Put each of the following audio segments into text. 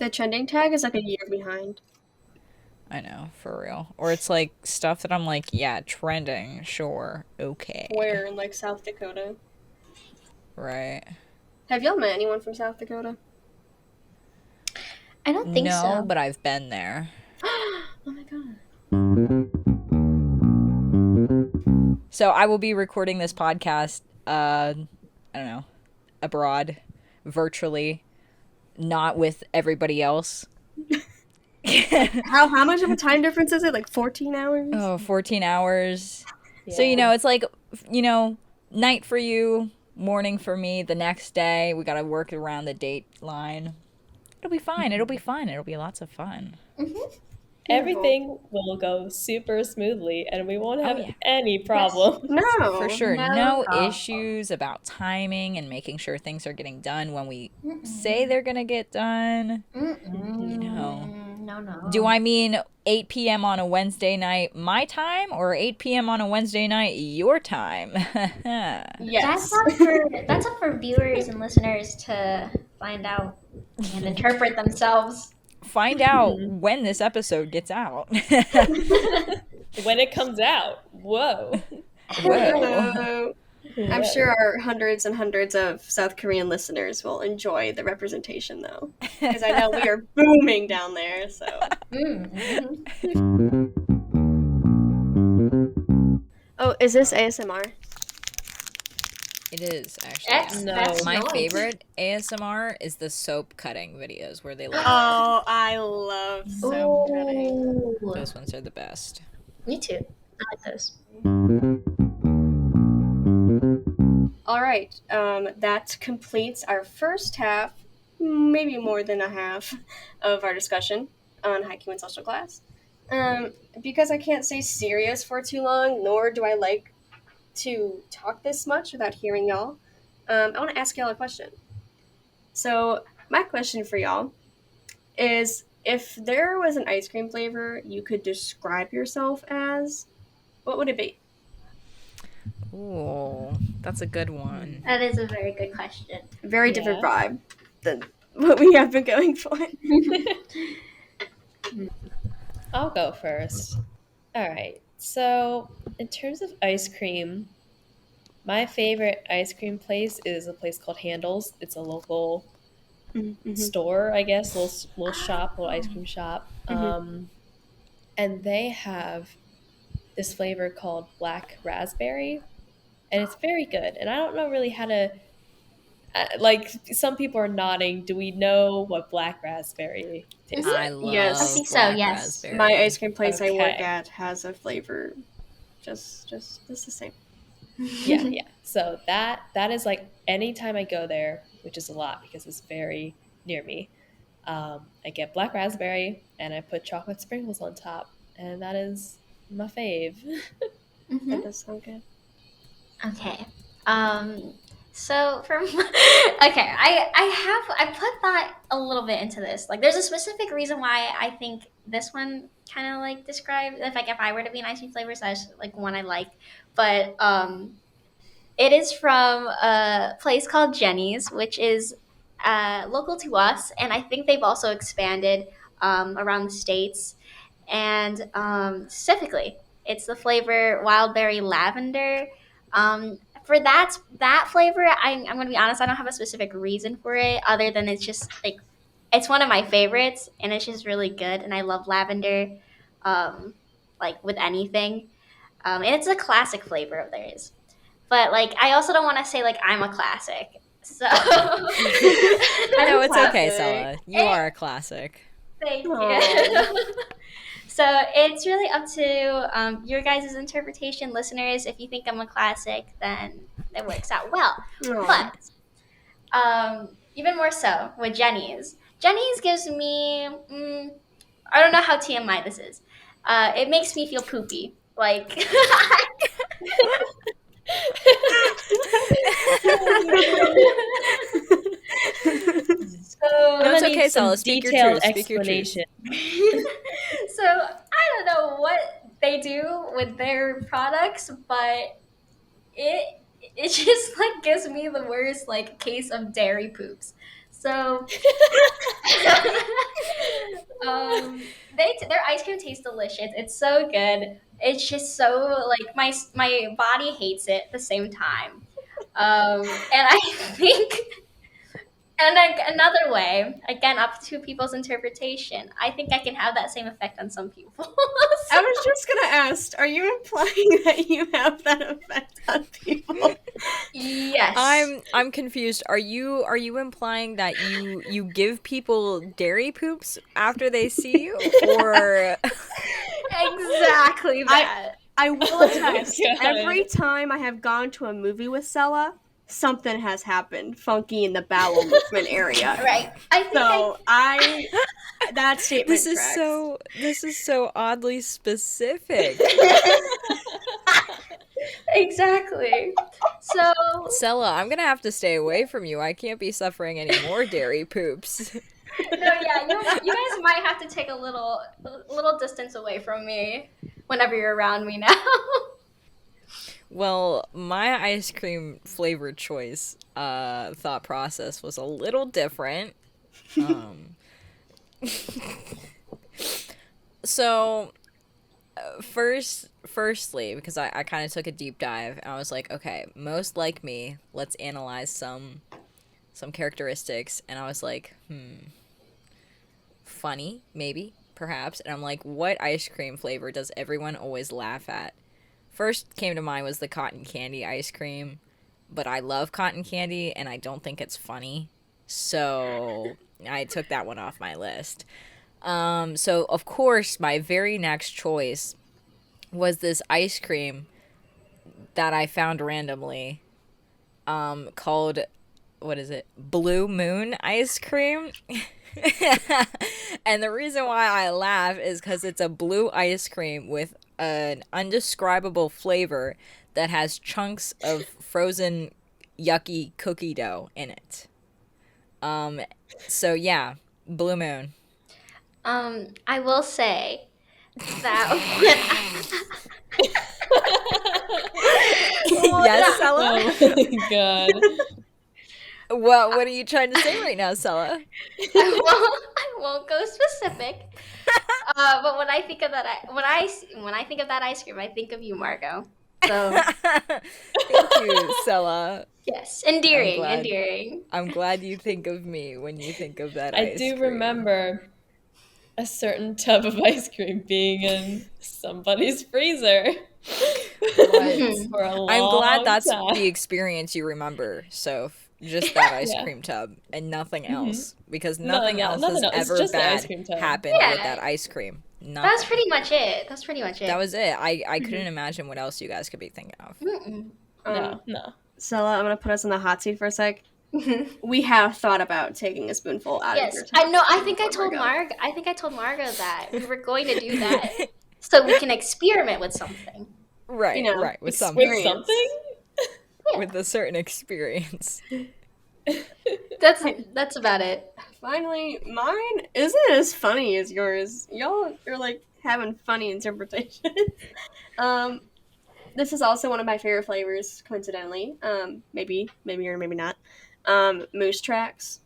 the trending tag is like a year behind. I know, for real. Or it's like stuff that I'm like, yeah, trending, sure, okay. Where in like South Dakota? Right. Have y'all met anyone from South Dakota? I don't think No, so. but I've been there. Oh my god. So I will be recording this podcast, I don't know, abroad, virtually, not with everybody else. How much of a time difference is it? Like 14 hours? Oh, 14 hours. Yeah. So, it's like, night for you, morning for me, the next day. We got to work around the date line. It'll be fine. It'll be fun. It'll be lots of fun. Everything will go super smoothly and we won't have yeah. any problems. No. For sure. No No problem. issues about timing and making sure things are getting done when we say they're going to get done. No. Do I mean 8 p.m. on a Wednesday night my time or 8 p.m. on a Wednesday night your time? Yes. That's up for viewers and listeners to find out and interpret themselves. Find out when this episode gets out. When it comes out. Whoa. Whoa. I'm sure our hundreds and hundreds of South Korean listeners will enjoy the representation, though, because I know we are booming down there. So. Oh, is this ASMR? It is, actually. No. My favorite ASMR is the soap cutting videos where they like. Oh, I love soap cutting. Those ones are the best. Me too. I like those. All right, that completes our first half, maybe more than a half, of our discussion on Haiku and social class. Because I can't stay serious for too long, nor do I like to talk this much without hearing y'all, I want to ask y'all a question. So my question for y'all is, if there was an ice cream flavor you could describe yourself as, what would it be? Ooh, that's a good one. That is a very good question. Very different vibe than what we have been going for. I'll go first. All right. So, in terms of ice cream, my favorite ice cream place is a place called Handles. It's a local store, I guess, little shop, little ice cream shop. And they have this flavor called black raspberry, and it's very good. And I don't know really how to, like, some people are nodding. Do we know what black raspberry tastes like? I love Yes. I think so, black yes. raspberry. My ice cream place I work Okay. at has a flavor just the same. Yeah. So that is like anytime I go there, which is a lot because it's very near me, I get black raspberry and I put chocolate sprinkles on top, and that is my fave. That does sound good. Okay. So I put that a little bit into this. Like, there's a specific reason why I think this one kind of like describes, if I were to be an ice cream flavor, so that's like one I like. But it is from a place called Jenny's, which is local to us, and I think they've also expanded around the states. And specifically, it's the flavor wild berry lavender. For that flavor, I'm going to be honest, I don't have a specific reason for it other than it's just like, it's one of my favorites and it's just really good. And I love lavender, like with anything. And it's a classic flavor of theirs. But like, I also don't want to say like I'm a classic. So I know, it's okay, Classic. Sella. You are a classic. Thank you. Aw. So it's really up to your guys' interpretation, listeners. If you think I'm a classic, then it works out well. Aw. But even more so with Jenny's. Jenny's gives me, I don't know how TMI this is. It makes me feel poopy. Like, so No, it's I need okay, some Sella. Speak your detailed truth. Speak your truth. explanation. So I don't know what they do with their products, but it just like gives me the worst like case of dairy poops. So, their ice cream tastes delicious. It's so good. It's just so like my body hates it at the same time. And I think, and like another way, again, up to people's interpretation. I think I can have that same effect on some people. I was just gonna ask, are you implying that you have that effect on people? Yes. I'm confused. Are you implying that you give people dairy poops after they see you, or exactly that. I will Oh my attest, God. every time I have gone to a movie with Sella, something has happened funky in the bowel movement area. Right. I think So that statement this is so oddly specific. exactly. So Sella, I'm gonna have to stay away from you. I can't be suffering any more dairy poops. no, yeah, you guys might have to take a little distance away from me whenever you're around me now. Well, my ice cream flavor choice thought process was a little different. So, firstly, because I kind of took a deep dive, and I was like, okay, most like me, let's analyze some characteristics, and I was like, funny, maybe, perhaps, and I'm like, what ice cream flavor does everyone always laugh at? First came to mind was the cotton candy ice cream, but I love cotton candy and I don't think it's funny, so I took that one off my list. So of course my very next choice was this ice cream that I found randomly, called, what is it? Blue Moon ice cream. And the reason why I laugh is because it's a blue ice cream with an undescribable flavor that has chunks of frozen yucky cookie dough in it. So yeah, Blue Moon. I will say that Yes, Sella? Oh my God. What are you trying to say right now, Sella? I won't go specific. But when I think of that, when I think of that ice cream, I think of you, Margot. So Thank you, Sella. yes, endearing, glad. endearing. I'm glad you think of me when you think of that I ice do cream. remember a certain tub of ice cream being in somebody's freezer. For a long I'm glad that's time. the experience you remember, Soph. Just that ice Yeah. cream tub and nothing else, because Nothing nothing else else. has It's ever just the ice bad cream tub. happened Yeah. with that ice cream. Nothing. That's pretty much it. That was it. I couldn't imagine what else you guys could be thinking of. Mm-mm. No. Sella, I'm gonna put us in the hot seat for a sec. We have thought about taking a spoonful out of Yes, your I tub know. I think I before told Margot. I think I told Margot that we were going to do that so we can experiment with something. Right, You know, right. With With something. something? With a certain experience. That's about it. Finally, mine isn't as funny as yours. Y'all are like having funny interpretations. This is also one of my favorite flavors, coincidentally. Maybe or maybe not. Moose tracks,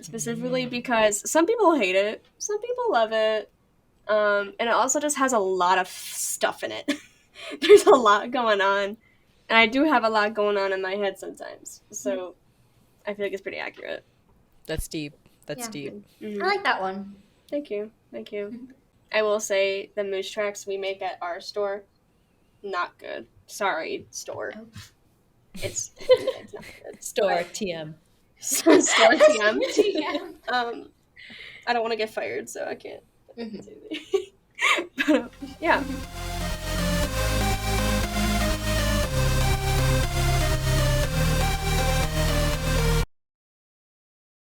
specifically because some people hate it, some people love it, and it also just has a lot of stuff in it. There's a lot going on, and I do have a lot going on in my head sometimes. So I feel like it's pretty accurate. That's deep. That's Yeah. deep. Mhm. I like that one. Thank you. I will say the moose tracks we make at our store, not good. Sorry, store. Oh. It's not good. Store TM. Store TM. TM. I don't want to get fired, so I can't. Mhm. But, yeah.